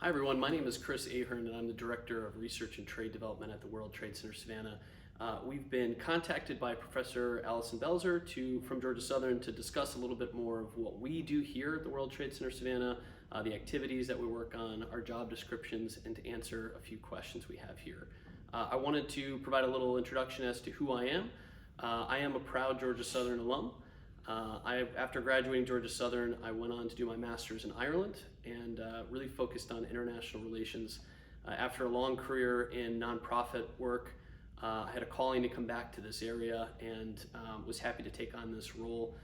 Hi everyone, my name is Chris Ahern and I'm the Director of Research and Trade Development at the World Trade Center Savannah. We've been contacted by Professor Allison Belzer from Georgia Southern to discuss a little bit more of what we do here at the World Trade Center Savannah, the activities that we work on, our job descriptions, and to answer a few questions we have here. I wanted to provide a little introduction as to who I am. I am a proud Georgia Southern alum. After graduating Georgia Southern, I went on to do my master's in Ireland and really focused on international relations. After a long career in nonprofit work, I had a calling to come back to this area and was happy to take on this role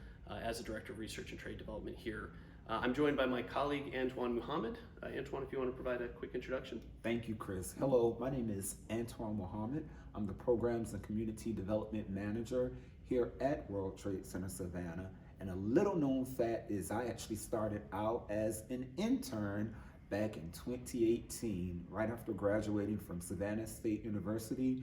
as the Director of Research and Trade Development here. I'm joined by my colleague, Antoine Muhammad. Antoine, if you want to provide a quick introduction. Thank you, Chris. Hello, my name is Antoine Muhammad. I'm the Programs and Community Development Manager here at World Trade Center Savannah. And a little known fact is I actually started out as an intern back in 2018, right after graduating from Savannah State University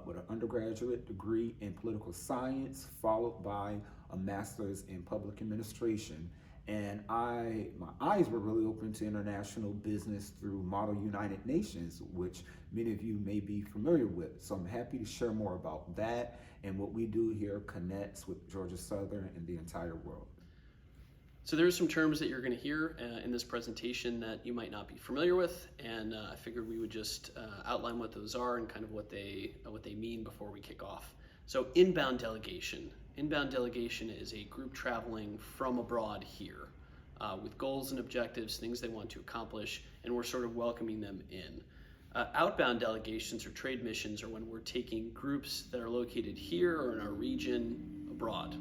with an undergraduate degree in political science, followed by a master's in public administration. And my eyes were really open to international business through Model United Nations, which many of you may be familiar with. So I'm happy to share more about that, and what we do here connects with Georgia Southern and the entire world. So there are some terms that you're going to hear in this presentation that you might not be familiar with, and I figured we would just outline what those are and kind of what they mean before we kick off. So inbound delegation. Inbound delegation is a group traveling from abroad here with goals and objectives, things they want to accomplish, and we're sort of welcoming them in. Outbound delegations or trade missions are when we're taking groups that are located here or in our region abroad.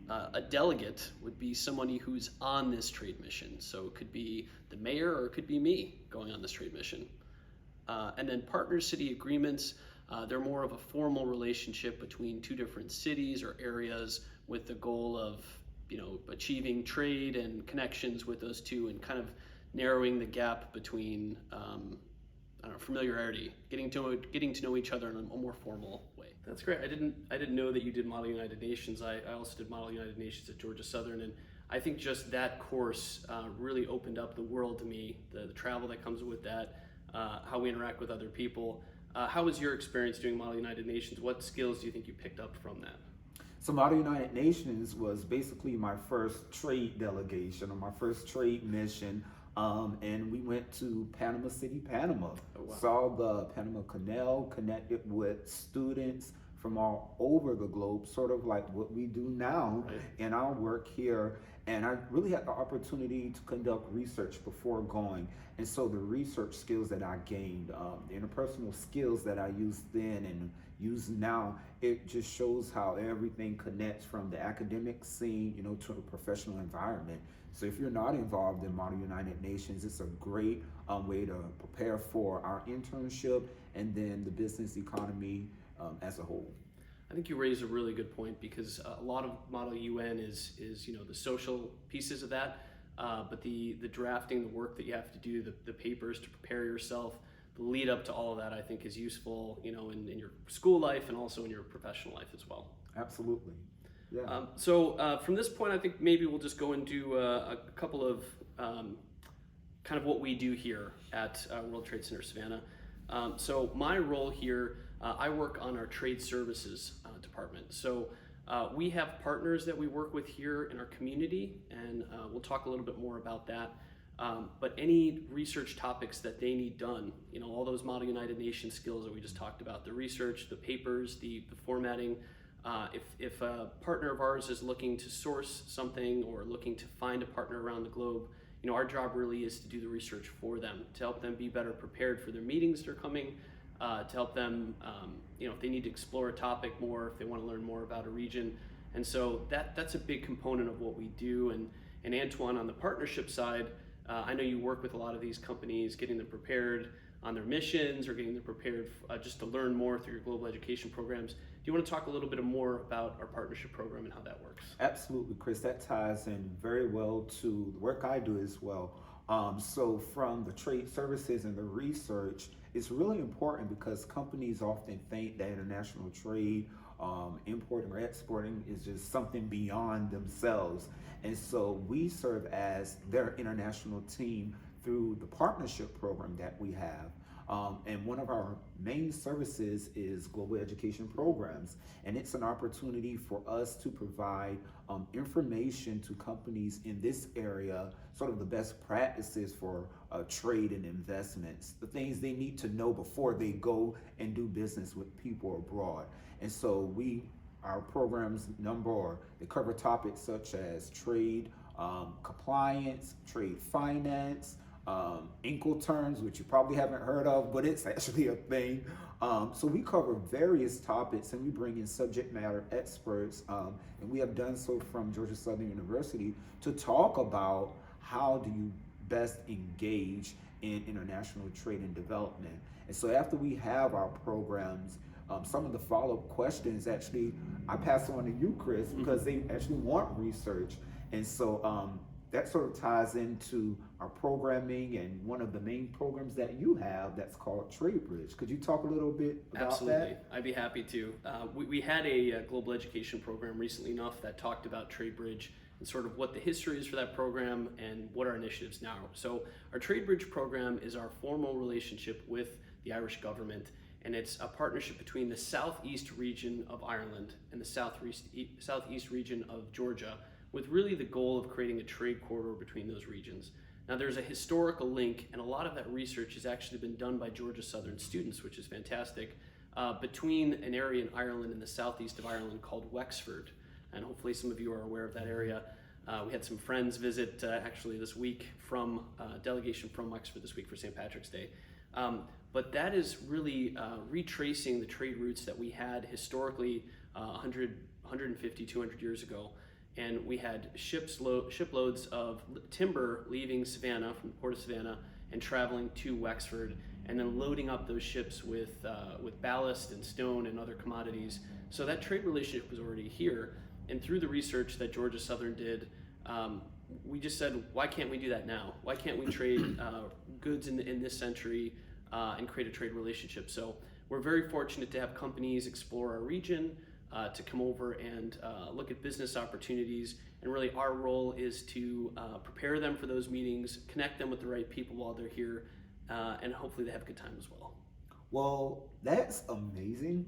A delegate would be somebody who's on this trade mission. So it could be the mayor or it could be me going on this trade mission. And then partner city agreements, they're more of a formal relationship between two different cities or areas with the goal of, achieving trade and connections with those two and kind of narrowing the gap between familiarity, getting to know each other in a more formal way. That's great. I didn't know that you did Model United Nations. I also did Model United Nations at Georgia Southern, and I think just that course really opened up the world to me. The travel that comes with that, how we interact with other people. How was your experience doing Model United Nations? What skills do you think you picked up from that? So Model United Nations was basically my first trade delegation or my first trade mission. And we went to Panama City, Panama. Oh, wow. Saw the Panama Canal, connected with students from all over the globe, sort of like what we do now in our work here. And I really had the opportunity to conduct research before going. And so the research skills that I gained, the interpersonal skills that I used then and use now, it just shows how everything connects from the academic scene, to the professional environment. So if you're not involved in Model United Nations, it's a great way to prepare for our internship and then the business economy as a whole. I think you raise a really good point because a lot of Model UN is the social pieces of that, but the drafting, the work that you have to do, the papers to prepare yourself, the lead up to all of that, I think is useful, in your school life and also in your professional life as well. Absolutely. Yeah. So from this point, I think maybe we'll just go into a couple of kind of what we do here at World Trade Center Savannah. So my role here, I work on our trade services department. So we have partners that we work with here in our community, and we'll talk a little bit more about that. But any research topics that they need done, all those Model United Nations skills that we just talked about, the research, the papers, the formatting, if a partner of ours is looking to source something or looking to find a partner around the globe, our job really is to do the research for them, to help them be better prepared for their meetings that are coming, to help them, if they need to explore a topic more, if they want to learn more about a region. And so that's a big component of what we do. And Antoine, on the partnership side, I know you work with a lot of these companies, getting them prepared on their missions or getting them prepared just to learn more through your global education programs. Do you want to talk a little bit more about our partnership program and how that works? Absolutely, Chris. That ties in very well to the work I do as well. So from the trade services and the research, it's really important because companies often think that international trade, importing or exporting is just something beyond themselves. And so we serve as their international team through the partnership program that we have. And one of our main services is global education programs. And it's an opportunity for us to provide information to companies in this area, sort of the best practices for trade and investments, the things they need to know before they go and do business with people abroad. And so our programs they cover topics such as trade compliance, trade finance, Incoterms, which you probably haven't heard of, but it's actually a thing. So we cover various topics and we bring in subject matter experts, and we have done so from Georgia Southern University to talk about how do you best engage in international trade and development. And so after we have our programs, some of the follow-up questions actually I pass on to you, Chris, because they actually want research. And so that sort of ties into our programming and one of the main programs that you have that's called Trade Bridge. Could you talk a little bit about Absolutely. that? I'd be happy to. We had a global education program recently enough that talked about Trade Bridge and sort of what the history is for that program and what our initiatives now. So our Trade Bridge program is our formal relationship with the Irish government, and it's a partnership between the southeast region of Ireland and the southeast region of Georgia, with really the goal of creating a trade corridor between those regions. Now there's a historical link, and a lot of that research has actually been done by Georgia Southern students, which is fantastic, between an area in Ireland in the southeast of Ireland called Wexford. And hopefully some of you are aware of that area. We had some friends visit actually this week from delegation from Wexford this week for St. Patrick's Day. But that is really retracing the trade routes that we had historically 150, 200 years ago. And we had shiploads of timber leaving Savannah, from the port of Savannah, and traveling to Wexford, and then loading up those ships with ballast and stone and other commodities. So that trade relationship was already here. And through the research that Georgia Southern did, we just said, why can't we do that now? Why can't we trade goods in this century and create a trade relationship? So we're very fortunate to have companies explore our region, to come over and look at business opportunities. And really our role is to prepare them for those meetings, connect them with the right people while they're here, and hopefully they have a good time as well. Well, that's amazing,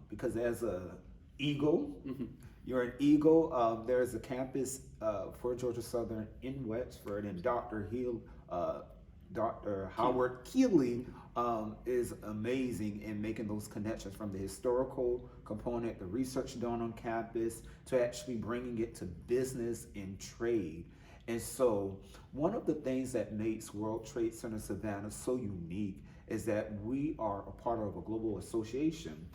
because as a Eagle, you're an Eagle. There's a campus for Georgia Southern in Wexford, and Dr. Howard Keeley is amazing in making those connections from the historical component, the research done on campus, to actually bringing it to business and trade. And so one of the things that makes World Trade Center Savannah so unique is that we are a part of a global association.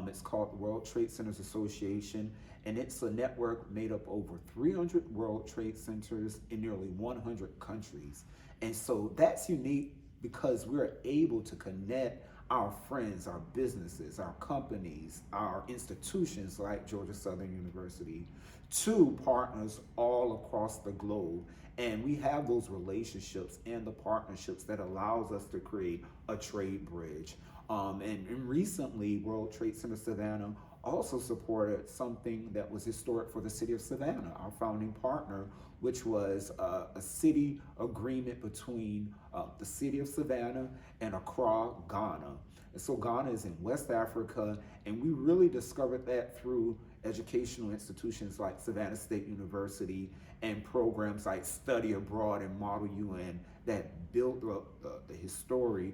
It's called the World Trade Centers Association, and it's a network made up over 300 World Trade Centers in nearly 100 countries. And so that's unique because we're able to connect our friends, our businesses, our companies, our institutions like Georgia Southern University to partners all across the globe. And we have those relationships and the partnerships that allows us to create a trade bridge. And recently, World Trade Center Savannah also supported something that was historic for the city of Savannah, our founding partner, which was a city agreement between the city of Savannah and Accra, Ghana. And so Ghana is in West Africa, and we really discovered that through educational institutions like Savannah State University and programs like Study Abroad and Model UN that built up the history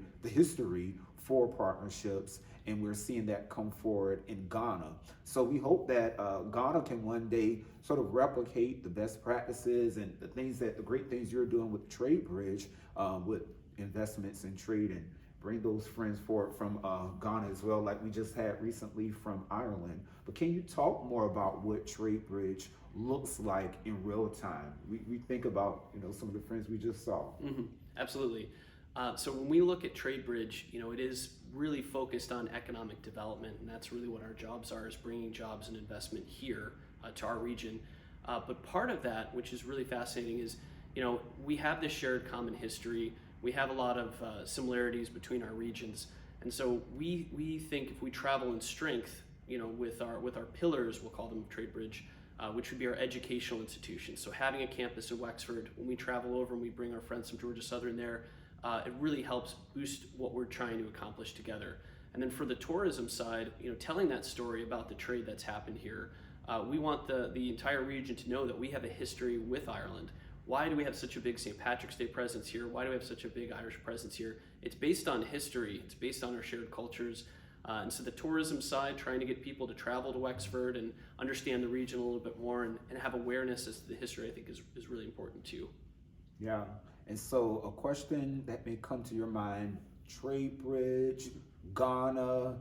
for partnerships, and we're seeing that come forward in Ghana. So we hope that Ghana can one day sort of replicate the best practices and the great things you're doing with Trade Bridge, with investments in trade, and bring those friends forward from Ghana as well, like we just had recently from Ireland. But can you talk more about what Trade Bridge looks like in real time? We think about some of the friends we just saw. Absolutely. So when we look at Trade Bridge, it is really focused on economic development, and that's really what our jobs are, is bringing jobs and investment here to our region. But part of that, which is really fascinating, is we have this shared common history. We have a lot of similarities between our regions, and so we think if we travel in strength, with our pillars, we'll call them Trade Bridge, which would be our educational institution. So having a campus in Wexford, when we travel over and we bring our friends from Georgia Southern there, it really helps boost what we're trying to accomplish together. And then for the tourism side, telling that story about the trade that's happened here, we want the entire region to know that we have a history with Ireland. Why do we have such a big St. Patrick's Day presence here? Why do we have such a big Irish presence here? It's based on history. It's based on our shared cultures. And so the tourism side, trying to get people to travel to Wexford and understand the region a little bit more and have awareness as to the history, I think is really important too. Yeah. And so a question that may come to your mind, Trade Bridge, Ghana,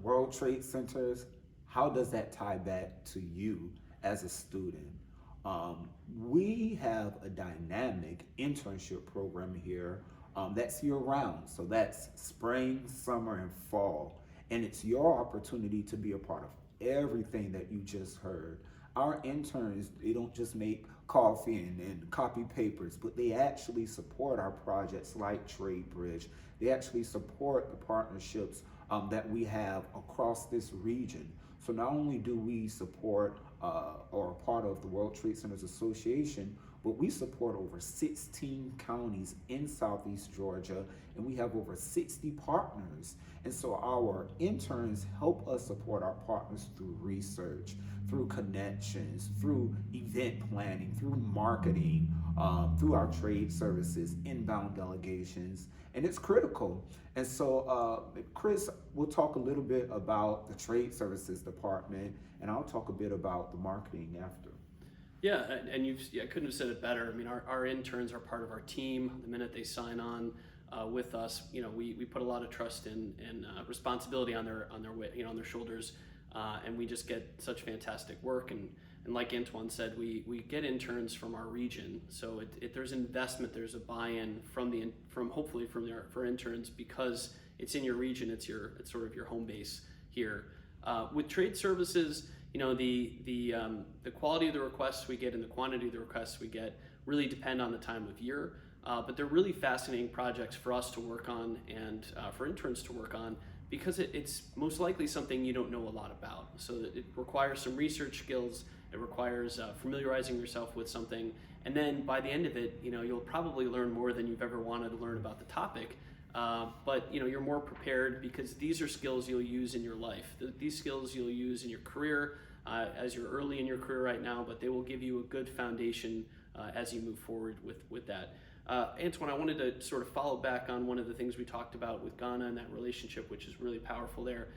World Trade Centers, how does that tie back to you as a student? We have a dynamic internship program here that's year round. So that's spring, summer, and fall. And it's your opportunity to be a part of everything that you just heard. Our interns, they don't just make coffee and copy papers, but they actually support our projects like Trade Bridge. They actually support the partnerships that we have across this region. So not only do we support or are part of the World Trade Centers Association, but we support over 16 counties in Southeast Georgia, and we have over 60 partners. And so our interns help us support our partners through research, through connections, through event planning, through marketing, through our trade services, inbound delegations, and it's critical. And so Chris, we'll talk a little bit about the trade services department, and I'll talk a bit about the marketing after. Yeah, and I couldn't have said it better. I mean, our interns are part of our team. The minute they sign on with us, we put a lot of trust and responsibility on their on their shoulders, and we just get such fantastic work. And like Antoine said, we get interns from our region, so there's investment, there's a buy-in hopefully for interns because it's in your region, it's sort of your home base here. With trade services, the quality of the requests we get and the quantity of the requests we get really depend on the time of year, but they're really fascinating projects for us to work on and for interns to work on because it's most likely something you don't know a lot about. So it requires some research skills, it requires familiarizing yourself with something, and then by the end of it, you'll probably learn more than you've ever wanted to learn about the topic. But you're more prepared because these are skills you'll use in your life. These skills you'll use in your career as you're early in your career right now, but they will give you a good foundation as you move forward with that. Antoine, I wanted to sort of follow back on one of the things we talked about with Ghana and that relationship, which is really powerful there.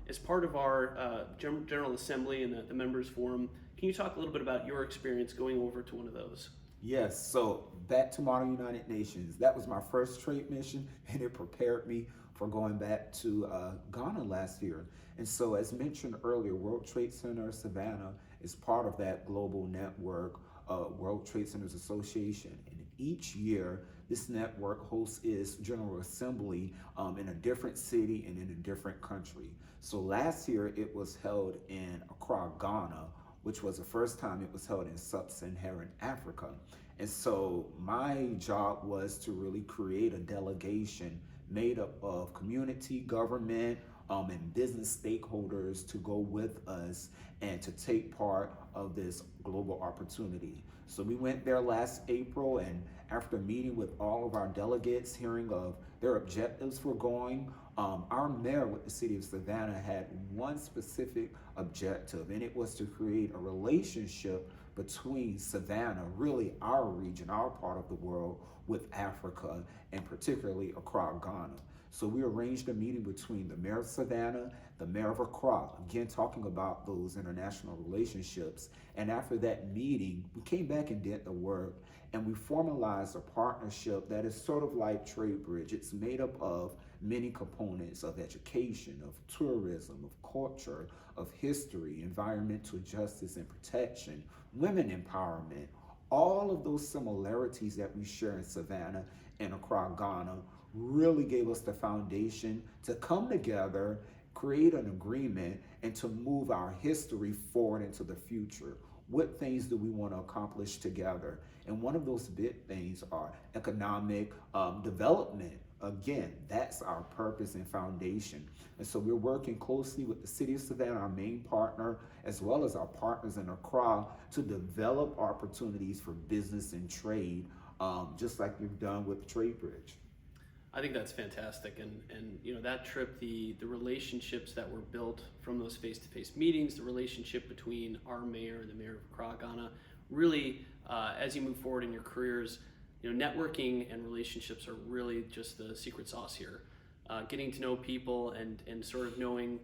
As part of our General Assembly and the Members Forum, can you talk a little bit about your experience going over to one of those? Yes, so back to Model United Nations. That was my first trade mission, and it prepared me for going back to Ghana last year. And so, as mentioned earlier, World Trade Center Savannah is part of that global network, World Trade Centers Association. And each year, this network hosts its General Assembly in a different city and in a different country. So last year, it was held in Accra, Ghana, which was the first time it was held in sub-Saharan Africa. And so my job was to really create a delegation made up of community, government, and business stakeholders to go with us and to take part of this global opportunity. So we went there last April, and after meeting with all of our delegates, hearing of their objectives for going, our mayor with the city of Savannah had one specific objective, and it was to create a relationship between Savannah, really our region, our part of the world, with Africa, and particularly Accra, Ghana. So we arranged a meeting between the mayor of Savannah, the mayor of Accra, again talking about those international relationships. And after that meeting, we came back and did the work, and we formalized a partnership that is sort of like Trade Bridge. It's made up of many components of education, of tourism, of culture, of history, environmental justice and protection, women empowerment. All of those similarities that we share in Savannah and Accra, Ghana really gave us the foundation to come together, create an agreement, and to move our history forward into the future. What things do we want to accomplish together? And one of those big things are economic development. again, that's our purpose and foundation. And so we're working closely with the City of Savannah, our main partner, as well as our partners in Accra, to develop opportunities for business and trade, just like we've done with Trade Bridge. I think that's fantastic, and that trip, the relationships that were built from those face-to-face meetings, the relationship between our mayor and the mayor of Accra, Ghana, really, as you move forward in your careers, networking and relationships are really just the secret sauce here. Getting to know people and sort of knowing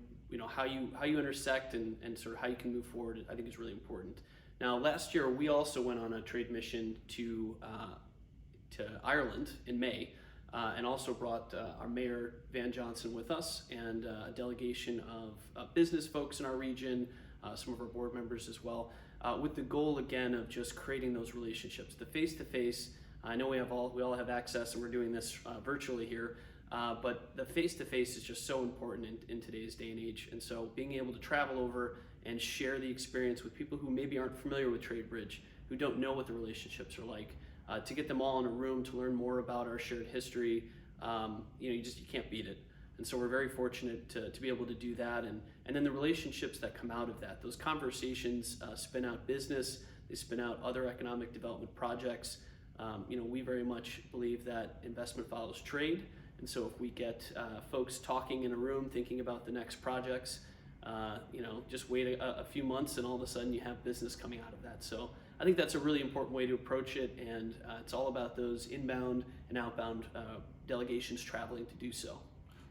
how you intersect and sort of how you can move forward, I think is really important. Now, last year we also went on a trade mission to Ireland in May. And also brought our mayor, Van Johnson, with us, and a delegation of business folks in our region, some of our board members as well, with the goal, again, of just creating those relationships. The face-to-face, I know we all have access, and we're doing this virtually here, but the face-to-face is just so important in today's day and age. And so being able to travel over and share the experience with people who maybe aren't familiar with Trade Bridge, who don't know what the relationships are like, to get them all in a room to learn more about our shared history, you can't beat it. And so we're very fortunate to be able to do that, and then the relationships that come out of that. Those conversations spin out business, they spin out other economic development projects. We very much believe that investment follows trade, and so if we get folks talking in a room thinking about the next projects, just wait a few months and all of a sudden you have business coming out of that. So I think that's a really important way to approach it, and it's all about those inbound and outbound delegations traveling to do so.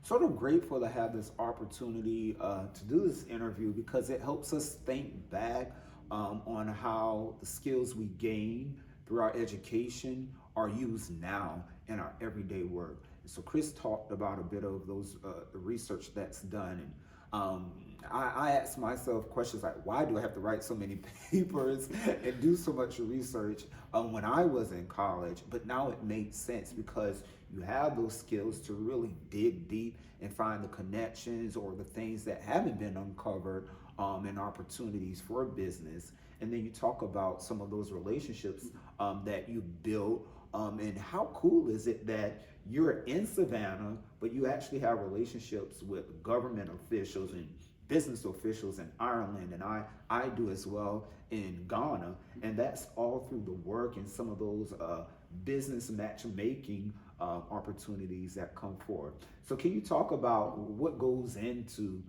Sort of grateful to have this opportunity to do this interview, because it helps us think back on how the skills we gain through our education are used now in our everyday work. And so Chris talked about a bit of those the research that's done, and I ask myself questions like, why do I have to write so many papers and do so much research when I was in college? But now it makes sense, because you have those skills to really dig deep and find the connections or the things that haven't been uncovered and opportunities for business. And then you talk about some of those relationships that you built, and how cool is it that you're in Savannah, but you actually have relationships with government officials and business officials in Ireland, and I do as well in Ghana, and that's all through the work and some of those business matchmaking opportunities that come forward. So can you talk about what goes into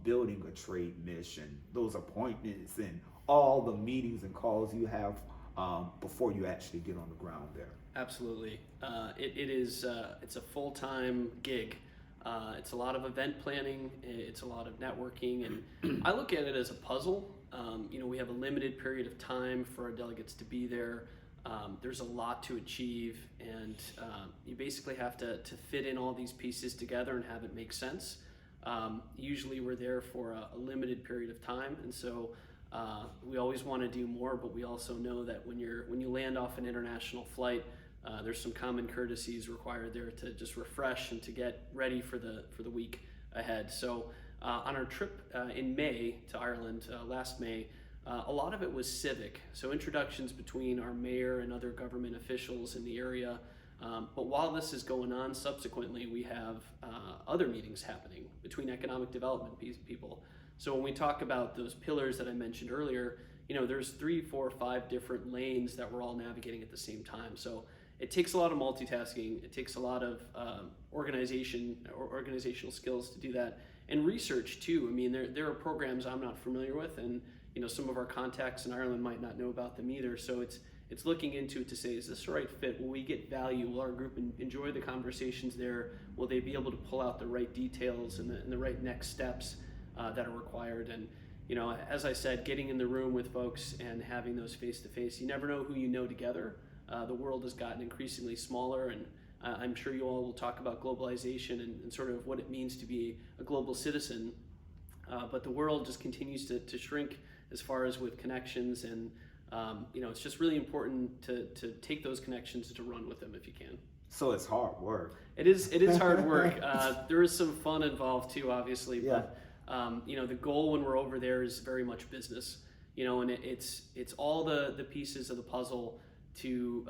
building a trade mission, those appointments and all the meetings and calls you have before you actually get on the ground there? Absolutely. It's a full-time gig. It's a lot of event planning, it's a lot of networking, and I look at it as a puzzle. We have a limited period of time for our delegates to be there. There's a lot to achieve, and you basically have to fit in all these pieces together and have it make sense. Usually we're there for a limited period of time, and so we always want to do more, but we also know that when you land off an international flight, there's some common courtesies required there to just refresh and to get ready for the week ahead. So on our trip in May to Ireland, last May, a lot of it was civic. So introductions between our mayor and other government officials in the area. But while this is going on, subsequently we have other meetings happening between economic development people. So when we talk about those pillars that I mentioned earlier, there's 3, 4, 5 different lanes that we're all navigating at the same time. So it takes a lot of multitasking. It takes a lot of organizational skills to do that, and research too. I mean, there are programs I'm not familiar with, and some of our contacts in Ireland might not know about them either. So it's looking into it to say, is this the right fit? Will we get value? Will our group enjoy the conversations there? Will they be able to pull out the right details and the right next steps that are required? And as I said, getting in the room with folks and having those face-to-face, you never know who you know together. The world has gotten increasingly smaller, and I'm sure you all will talk about globalization and sort of what it means to be a global citizen. But the world just continues to shrink as far as with connections, and it's just really important to take those connections and to run with them if you can. So it's hard work. It is hard work. There is some fun involved too, obviously, but the goal when we're over there is very much business, and it's all the pieces of the puzzle to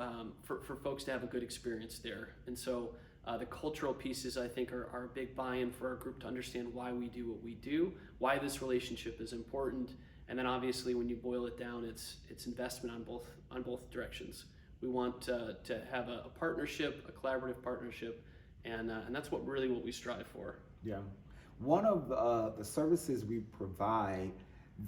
for folks to have a good experience there. And so The cultural pieces, I think, are a big buy-in for our group to understand why we do what we do, why this relationship is important, and then obviously when you boil it down, it's investment on both directions. We want to have a partnership, a collaborative partnership, and that's what we strive for. Yeah. One of the services we provide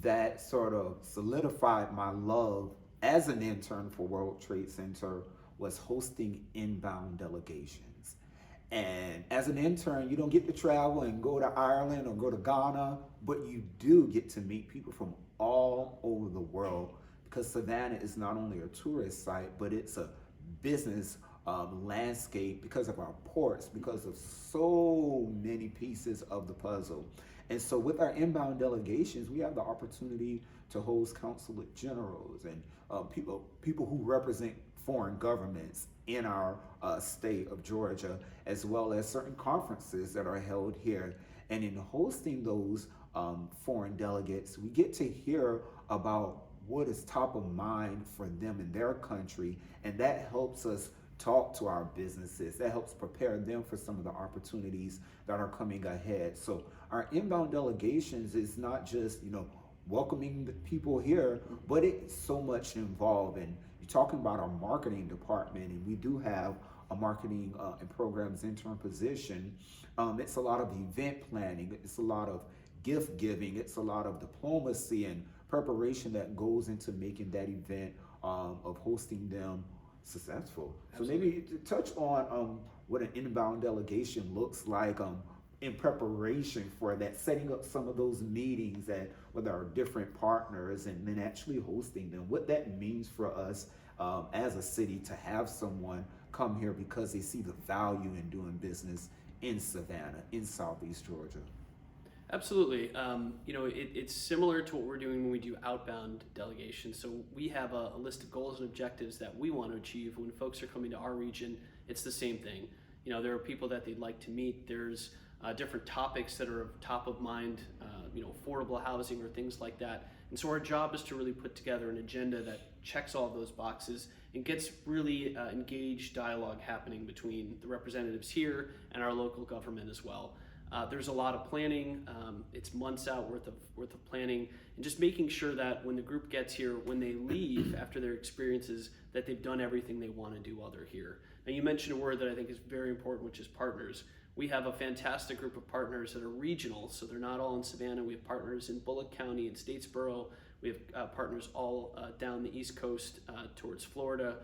that sort of solidified my love as an intern for World Trade Center was hosting inbound delegations. And as an intern, you don't get to travel and go to Ireland or go to Ghana, but you do get to meet people from all over the world because Savannah is not only a tourist site, but it's a business landscape because of our ports, because of so many pieces of the puzzle. And so with our inbound delegations, we have the opportunity to host consulate generals and people who represent foreign governments in our state of Georgia, as well as certain conferences that are held here. And in hosting those foreign delegates, we get to hear about what is top of mind for them in their country, and that helps us talk to our businesses. That helps prepare them for some of the opportunities that are coming ahead. So our inbound delegations is not just, welcoming the people here, but it's so much involved. And you're talking about our marketing department, and we do have a marketing and programs intern position. It's a lot of event planning. It's a lot of gift giving. It's a lot of diplomacy and preparation that goes into making that event of hosting them successful. Absolutely. So maybe to touch on what an inbound delegation looks like in preparation for that, setting up some of those meetings with our different partners and then actually hosting them, what that means for us as a city to have someone come here because they see the value in doing business in Savannah, in Southeast Georgia. Absolutely. It's similar to what we're doing when we do outbound delegations. So we have a list of goals and objectives that we want to achieve. When folks are coming to our region, it's the same thing. There are people that they'd like to meet. There's different topics that are top of mind, affordable housing or things like that. And so our job is to really put together an agenda that checks all of those boxes and gets really engaged dialogue happening between the representatives here and our local government as well. There's a lot of planning. It's months out worth of planning, and just making sure that when the group gets here, when they leave after their experiences, that they've done everything they want to do while they're here. Now, you mentioned a word that I think is very important, which is partners. We have a fantastic group of partners that are regional, so they're not all in Savannah. We have partners in Bullock County and Statesboro. We have partners all down the East Coast towards Florida.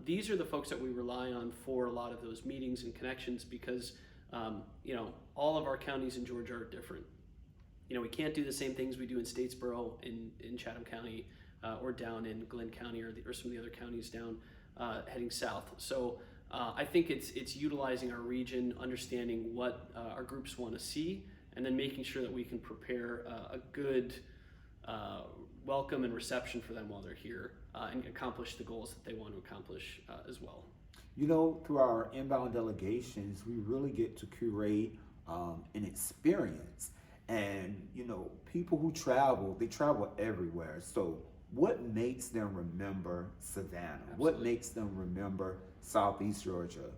These are the folks that we rely on for a lot of those meetings and connections because all of our counties in Georgia are different. We can't do the same things we do in Statesboro, in Chatham County, or down in Glenn County or some of the other counties down heading south. So I think it's utilizing our region, understanding what our groups want to see, and then making sure that we can prepare a good welcome and reception for them while they're here and accomplish the goals that they want to accomplish as well. Through our inbound delegations, we really get to curate an experience. And, people who travel, they travel everywhere. So what makes them remember Savannah? Absolutely. What makes them remember Southeast Georgia?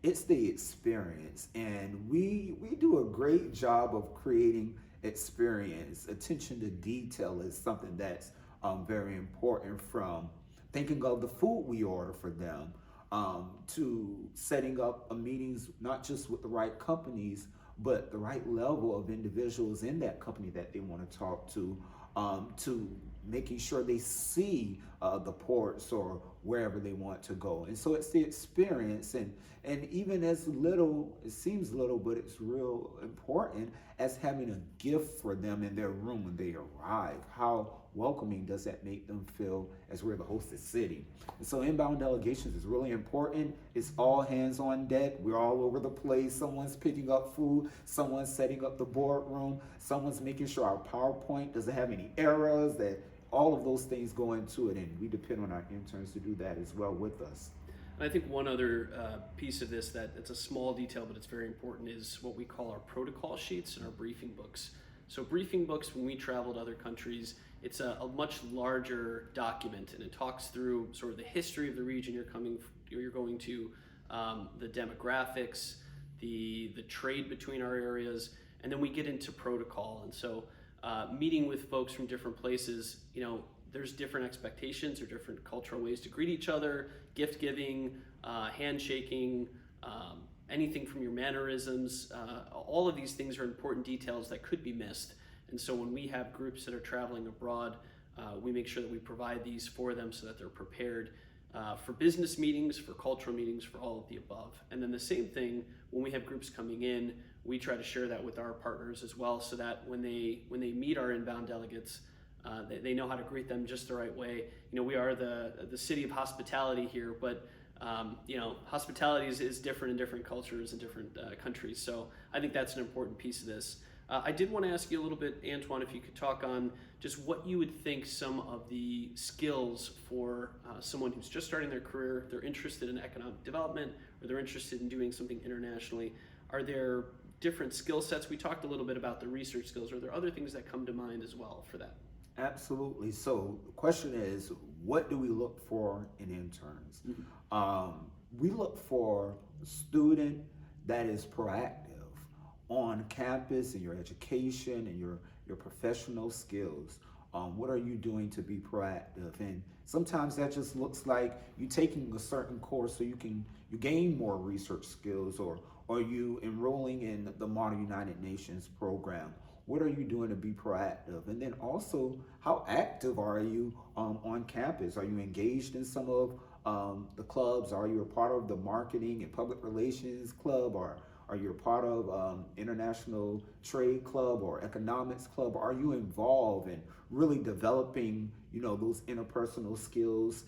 It's the experience. And we do a great job of creating experience. Attention to detail is something that's very important, from thinking of the food we order for them, to setting up meetings not just with the right companies, but the right level of individuals in that company that they want to talk to making sure they see the ports or wherever they want to go. And so it's the experience, and even as little, it seems little, but it's real important, as having a gift for them in their room when they arrive. How welcoming does that make them feel as we're the hosted city? And so inbound delegations is really important. It's all hands on deck. We're all over the place. Someone's picking up food, someone's setting up the boardroom, someone's making sure our PowerPoint doesn't have any errors, that all of those things go into it, and we depend on our interns to do that as well with us. And I think one other piece of this it's a small detail, but it's very important, is what we call our protocol sheets and our briefing books. So briefing books, when we travel to other countries, it's a much larger document, and it talks through sort of the history of the region you're going to, the demographics, the trade between our areas, and then we get into protocol. And so meeting with folks from different places, there's different expectations or different cultural ways to greet each other, gift giving, handshaking, anything from your mannerisms. All of these things are important details that could be missed. And so when we have groups that are traveling abroad, we make sure that we provide these for them so that they're prepared for business meetings, for cultural meetings, for all of the above. And then the same thing, when we have groups coming in, we try to share that with our partners as well, so that when they meet our inbound delegates, they know how to greet them just the right way. We are the city of hospitality here, but hospitality is different in different cultures and different countries. So I think that's an important piece of this. I did want to ask you a little bit, Antoine, if you could talk on just what you would think some of the skills for someone who's just starting their career, they're interested in economic development, or they're interested in doing something internationally. Are there different skill sets? We talked a little bit about the research skills. Are there other things that come to mind as well for that? Absolutely. So the question is, what do we look for in interns? We look for a student that is proactive on campus in your education and your professional skills. What are you doing to be proactive? And sometimes that just looks like you taking a certain course so you gain more research skills, or you enrolling in the Model United Nations program. What are you doing to be proactive? And then also, how active are you on campus? Are you engaged in some of the clubs? Are you a part of the marketing and public relations club? Or are you a part of international trade club or economics club? Are you involved in really developing, those interpersonal skills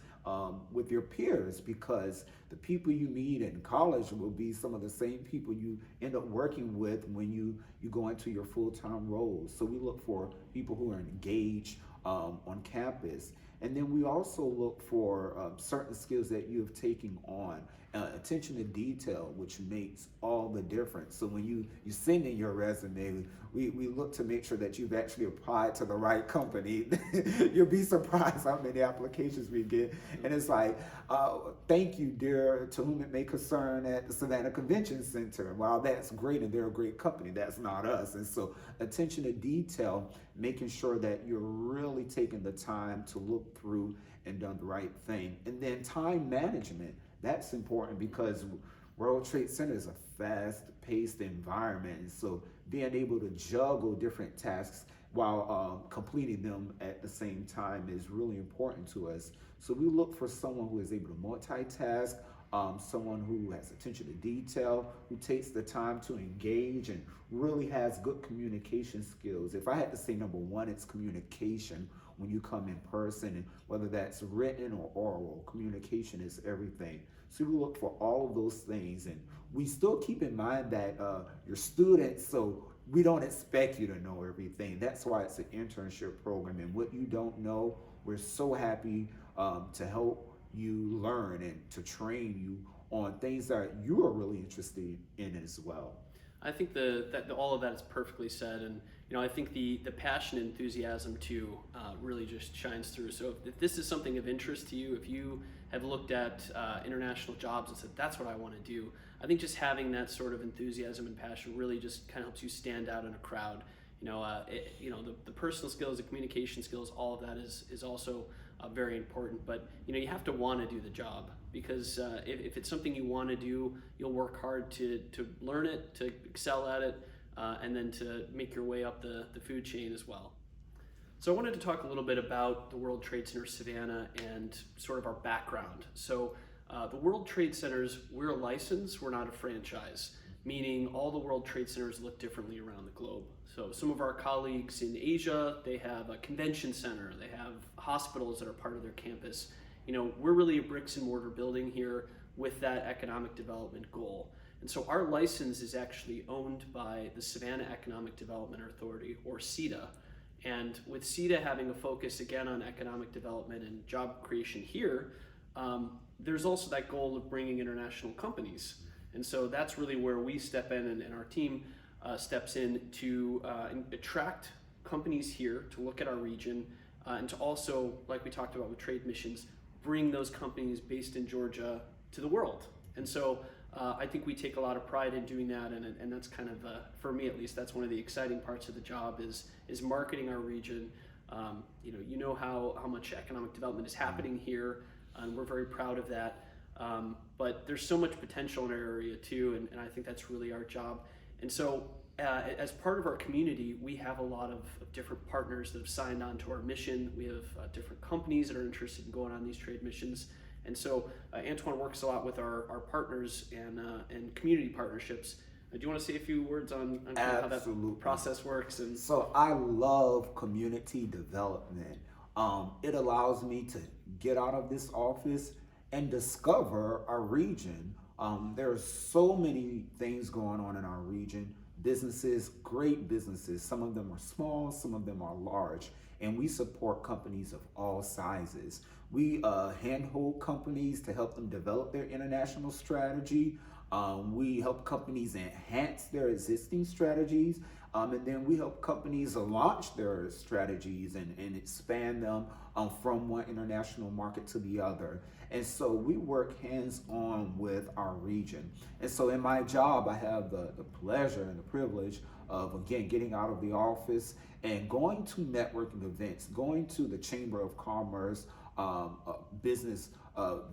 with your peers? Because the people you meet in college will be some of the same people you end up working with when you go into your full-time roles. So we look for people who are engaged on campus. And then we also look for certain skills that you have taken on. Attention to detail, which makes all the difference. So when you send in your resume, we look to make sure that you've actually applied to the right company. You'll be surprised how many applications we get. And it's like, thank you, dear, to whom it may concern at the Savannah Convention Center. While that's great and they're a great company, that's not us. And so attention to detail, making sure that you're really taking the time to look through and done the right thing. And then time management. That's important because World Trade Center is a fast-paced environment, and so being able to juggle different tasks while completing them at the same time is really important to us. So we look for someone who is able to multitask, someone who has attention to detail, who takes the time to engage and really has good communication skills. If I had to say number one, it's communication. When you come in person, and whether that's written or oral, communication is everything. So we look for all of those things, and we still keep in mind that you're students, so we don't expect you to know everything. That's why it's an internship program, and what you don't know, we're so happy to help you learn and to train you on things that you are really interested in as well. I think that all of that is perfectly said, and I think the passion and enthusiasm too really just shines through. So if this is something of interest to you, if you have looked at international jobs and said that's what I want to do, I think just having that sort of enthusiasm and passion really just kind of helps you stand out in a crowd. The personal skills, the communication skills, all of that is also very important. But you have to want to do the job, because if it's something you want to do, you'll work hard to learn it, to excel at it, and then to make your way up the food chain as well. So I wanted to talk a little bit about the World Trade Center Savannah and sort of our background. So the World Trade Centers, we're a license, we're not a franchise, meaning all the World Trade Centers look differently around the globe. So some of our colleagues in Asia, they have a convention center, they have hospitals that are part of their campus. We're really a bricks and mortar building here with that economic development goal. And so our license is actually owned by the Savannah Economic Development Authority, or CEDA. And with CEDA having a focus again on economic development and job creation here, there's also that goal of bringing international companies. And so that's really where we step in, and our team steps in to attract companies here to look at our region, and to also, like we talked about with trade missions, bring those companies based in Georgia to the world. And so I think we take a lot of pride in doing that, and that's kind of, for me at least, that's one of the exciting parts of the job is marketing our region. You know how much economic development is happening here, and we're very proud of that. But there's so much potential in our area too, and I think that's really our job. And so as part of our community, we have a lot of different partners that have signed on to our mission. We have different companies that are interested in going on these trade missions. And so Antoine works a lot with our partners and community partnerships. Do you want to say a few words on kind of how that process works? And so I love community development. It allows me to get out of this office and discover our region. There are so many things going on in our region. Businesses, great businesses. Some of them are small, some of them are large, and we support companies of all sizes. We handhold companies to help them develop their international strategy. We help companies enhance their existing strategies, and then we help companies launch their strategies and expand them from one international market to the other. And so we work hands-on with our region. And so in my job, I have the pleasure and the privilege of, again, getting out of the office and going to networking events, going to the Chamber of Commerce, business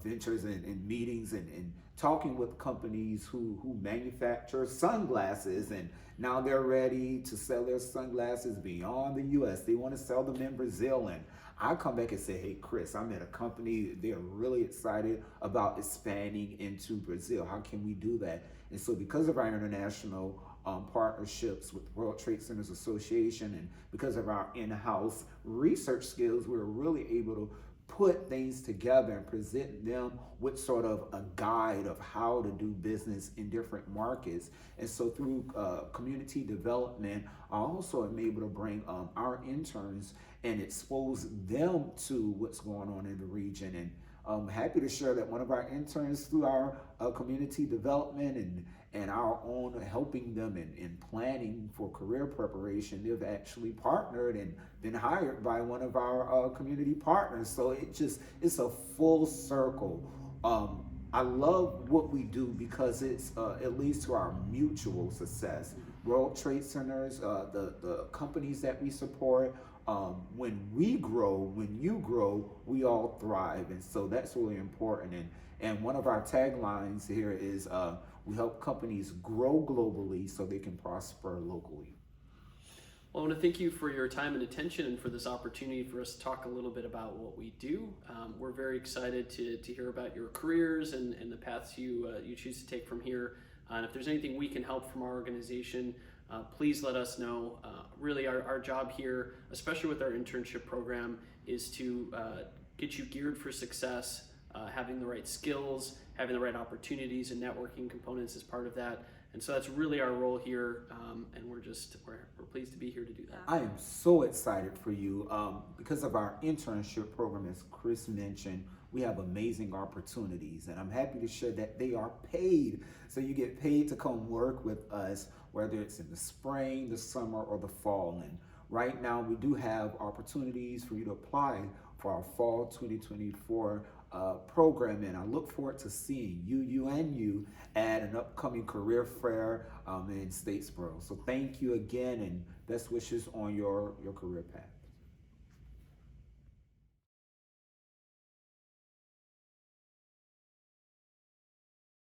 ventures and meetings and talking with companies who manufacture sunglasses, and now they're ready to sell their sunglasses beyond the US. They want to sell them in Brazil, and I come back and say, hey, Chris, I'm at a company, they're really excited about expanding into Brazil. How can we do that? And so because of our international partnerships with World Trade Centers Association and because of our in-house research skills, we're really able to put things together and present them with sort of a guide of how to do business in different markets. And so through community development, I also am able to bring our interns and expose them to what's going on in the region. And I'm happy to share that one of our interns, through our community development and our own helping them in planning for career preparation, they've actually partnered and been hired by one of our community partners. So it's a full circle. I love what we do because it leads to our mutual success. World Trade Centers, the companies that we support, when we grow, when you grow, we all thrive. And so that's really important. And one of our taglines here is we help companies grow globally so they can prosper locally. Well, I want to thank you for your time and attention and for this opportunity for us to talk a little bit about what we do. We're very excited to hear about your careers and the paths you choose to take from here. And if there's anything we can help from our organization, please let us know. Really, our job here, especially with our internship program, is to get you geared for success, having the right skills, having the right opportunities, and networking components as part of that. And so that's really our role here, and we're pleased to be here to do that. I am so excited for you because of our internship program. As Chris mentioned, we have amazing opportunities, and I'm happy to share that they are paid. So you get paid to come work with us, whether it's in the spring, the summer, or the fall. And right now we do have opportunities for you to apply for our fall 2024 program, and I look forward to seeing you at an upcoming career fair in Statesboro. So thank you again, and best wishes on your career path.